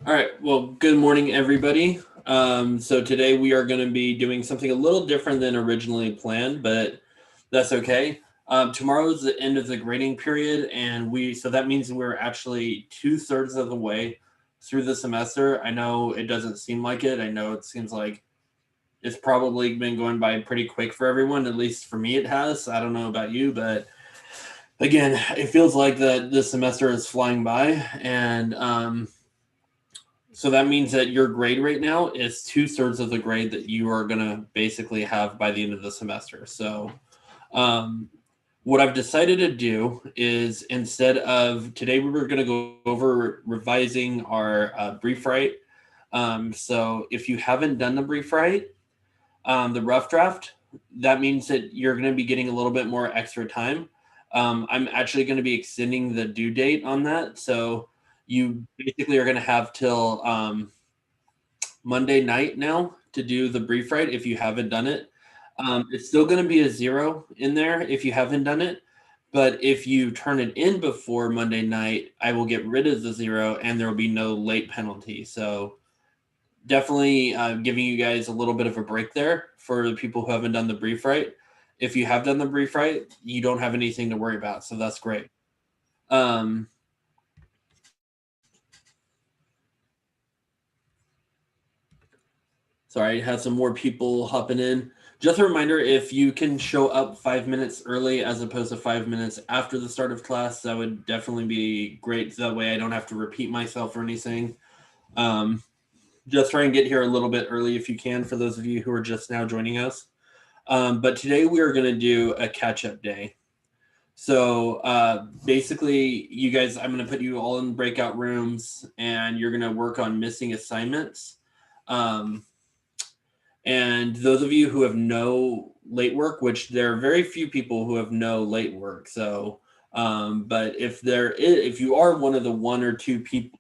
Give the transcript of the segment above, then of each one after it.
All right. Well, good morning, everybody. So today we are going to be doing something a little different than originally planned, but that's okay. Tomorrow is the end of the grading period, and so that means we're actually 2/3 of the way through the semester. I know it doesn't seem like it. I know it seems like it's probably been going by pretty quick for everyone. At least for me, it has. I don't know about you, but again, it feels like that this semester is flying by, and so that means that your grade right now is 2/3 of the grade that you are going to basically have by the end of the semester. So, um, what I've decided to do is instead of today, we were going to go over revising our brief write. So, if you haven't done the brief write, the rough draft, that means that you're going to be getting a little bit more extra time. I'm actually going to be extending the due date on that. So, you basically are going to have till Monday night now to do the brief write if you haven't done it. It's still going to be a zero in there if you haven't done it. But if you turn it in before Monday night, I will get rid of the zero and there will be no late penalty. So definitely giving you guys a little bit of a break there for the people who haven't done the brief write. If you have done the brief write, you don't have anything to worry about. So that's great. Um, Sorry, I had some more people hopping in. Just a reminder, if you can show up 5 minutes early as opposed to 5 minutes after the start of class, that would definitely be great. So that way I don't have to repeat myself or anything. Um, just try and get here a little bit early if you can, for those of you who are just now joining us. But today we are going to do a catch up day. So basically, you guys, I'm going to put you all in breakout rooms and you're going to work on missing assignments. Um, And those of you who have no late work, which there are very few people who have no late work. So, but if you are one of the one or two people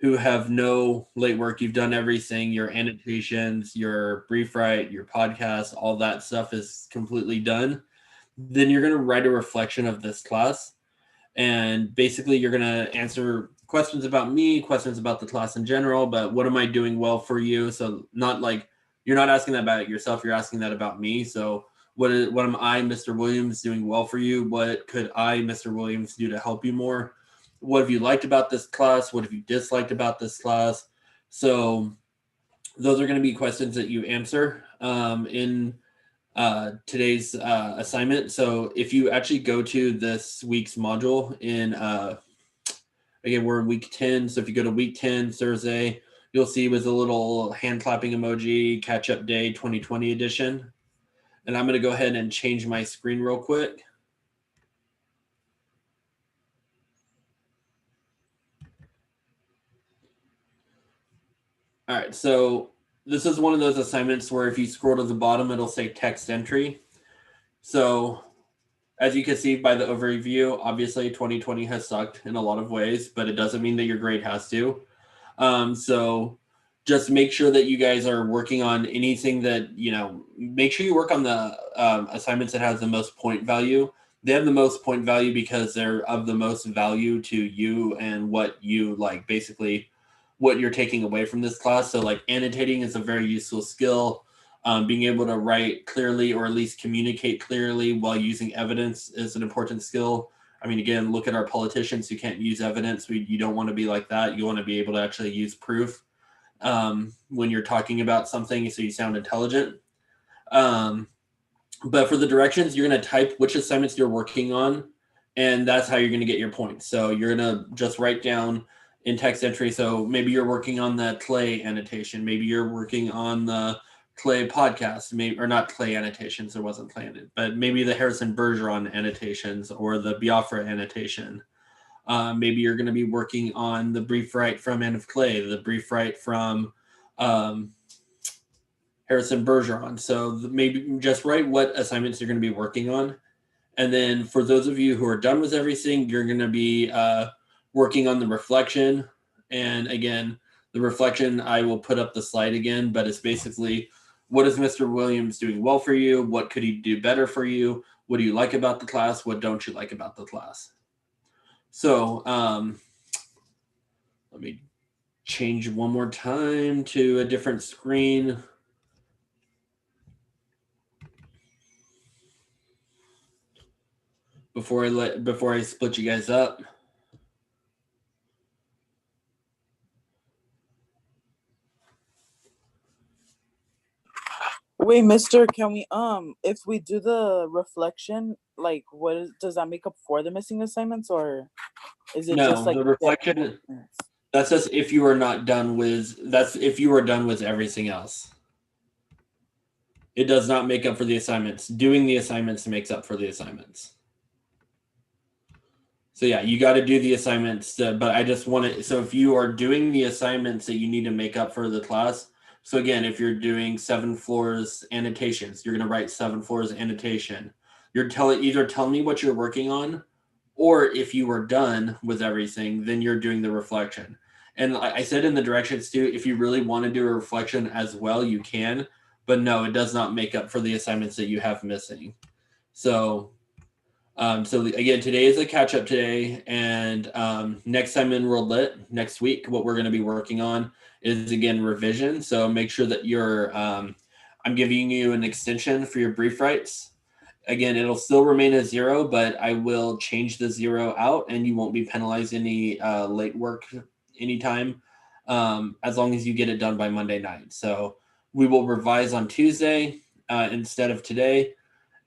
who have no late work, you've done everything, your annotations, your brief write, your podcast, all that stuff is completely done, then you're going to write a reflection of this class. And basically, you're going to answer questions about me, questions about the class in general, but what am I doing well for you? So, not like you're not asking that about yourself, you're asking that about me. So, what am I, Mr. Williams, doing well for you? What could I, Mr. Williams, do to help you more? What have you liked about this class? What have you disliked about this class? So, those are going to be questions that you answer in today's assignment. So if you actually go to this week's module again, we're in week 10. So if you go to week 10, Thursday, you'll see with a little hand clapping emoji, catch up day 2020 edition. And I'm going to go ahead and change my screen real quick. All right. So this is one of those assignments where if you scroll to the bottom, it'll say text entry. So as you can see by the overview, obviously 2020 has sucked in a lot of ways, but it doesn't mean that your grade has to. So just make sure that you guys are working on anything that, make sure you work on the assignments that has the most point value. They have the most point value because they're of the most value to you and what you like, basically what you're taking away from this class. So like annotating is a very useful skill. Being able to write clearly or at least communicate clearly while using evidence is an important skill. I mean, again, look at our politicians who can't use evidence. You don't want to be like that. You want to be able to actually use proof when you're talking about something so you sound intelligent. Um, but for the directions, you're going to type which assignments you're working on, and that's how you're going to get your points. So you're going to just write down in text entry. So maybe you're working on the Clay annotation. Maybe you're working on the Clay podcast, maybe, or not Clay annotations. There wasn't Clay in it, but maybe the Harrison Bergeron annotations or the Biafra annotation. Maybe you're going to be working on the brief write from Anne of Clay, the brief write from um, Harrison Bergeron. So maybe just write what assignments you're going to be working on. And then for those of you who are done with everything, you're going to be working on the reflection. And again, the reflection, I will put up the slide again, but it's basically what is Mr. Williams doing well for you? What could he do better for you? What do you like about the class? What don't you like about the class? So let me change one more time to a different screen. Before I split you guys up. Wait, Mister, can we if we do the reflection, like does that make up for the missing assignments, or is it just No, like the reflection, that's just if you are not done with, that's if you are done with everything else. It does not make up for the assignments. Doing the assignments makes up for the assignments. So yeah, you got to do the assignments, but I just want to, so if you are doing the assignments that you need to make up for the class, so again, if you're doing 7 floors annotations, you're going to write 7 floors annotation. You're either tell me what you're working on, or if you are done with everything, then you're doing the reflection. And I said in the directions too, if you really want to do a reflection as well, you can, but no, it does not make up for the assignments that you have missing. So again, today is a catch up today, and next time in World Lit next week, what we're going to be working on is again revision. So make sure that I'm giving you an extension for your brief rights. Again, it'll still remain a 0, but I will change the 0 out, and you won't be penalized any late work anytime, as long as you get it done by Monday night. So we will revise on Tuesday instead of today.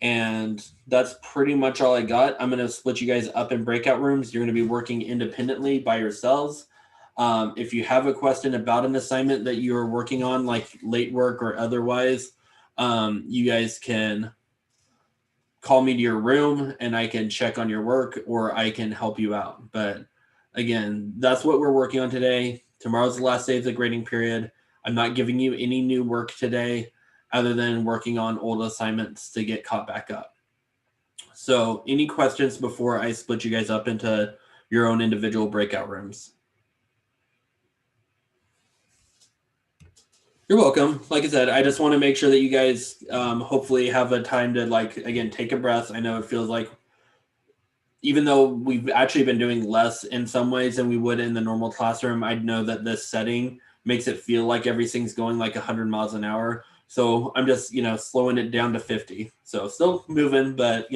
And that's pretty much all I got. I'm going to split you guys up in breakout rooms. You're going to be working independently by yourselves. If you have a question about an assignment that you're working on, like late work or otherwise, you guys can call me to your room and I can check on your work, or I can help you out. But again, that's what we're working on today. Tomorrow's the last day of the grading period. I'm not giving you any new work today other than working on old assignments to get caught back up. So any questions before I split you guys up into your own individual breakout rooms? You're welcome. Like I said, I just want to make sure that you guys hopefully have a time to, like, again, take a breath. I know it feels like, even though we've actually been doing less in some ways than we would in the normal classroom, I know that this setting makes it feel like everything's going like 100 miles an hour. So I'm just, slowing it down to 50. So still moving, but,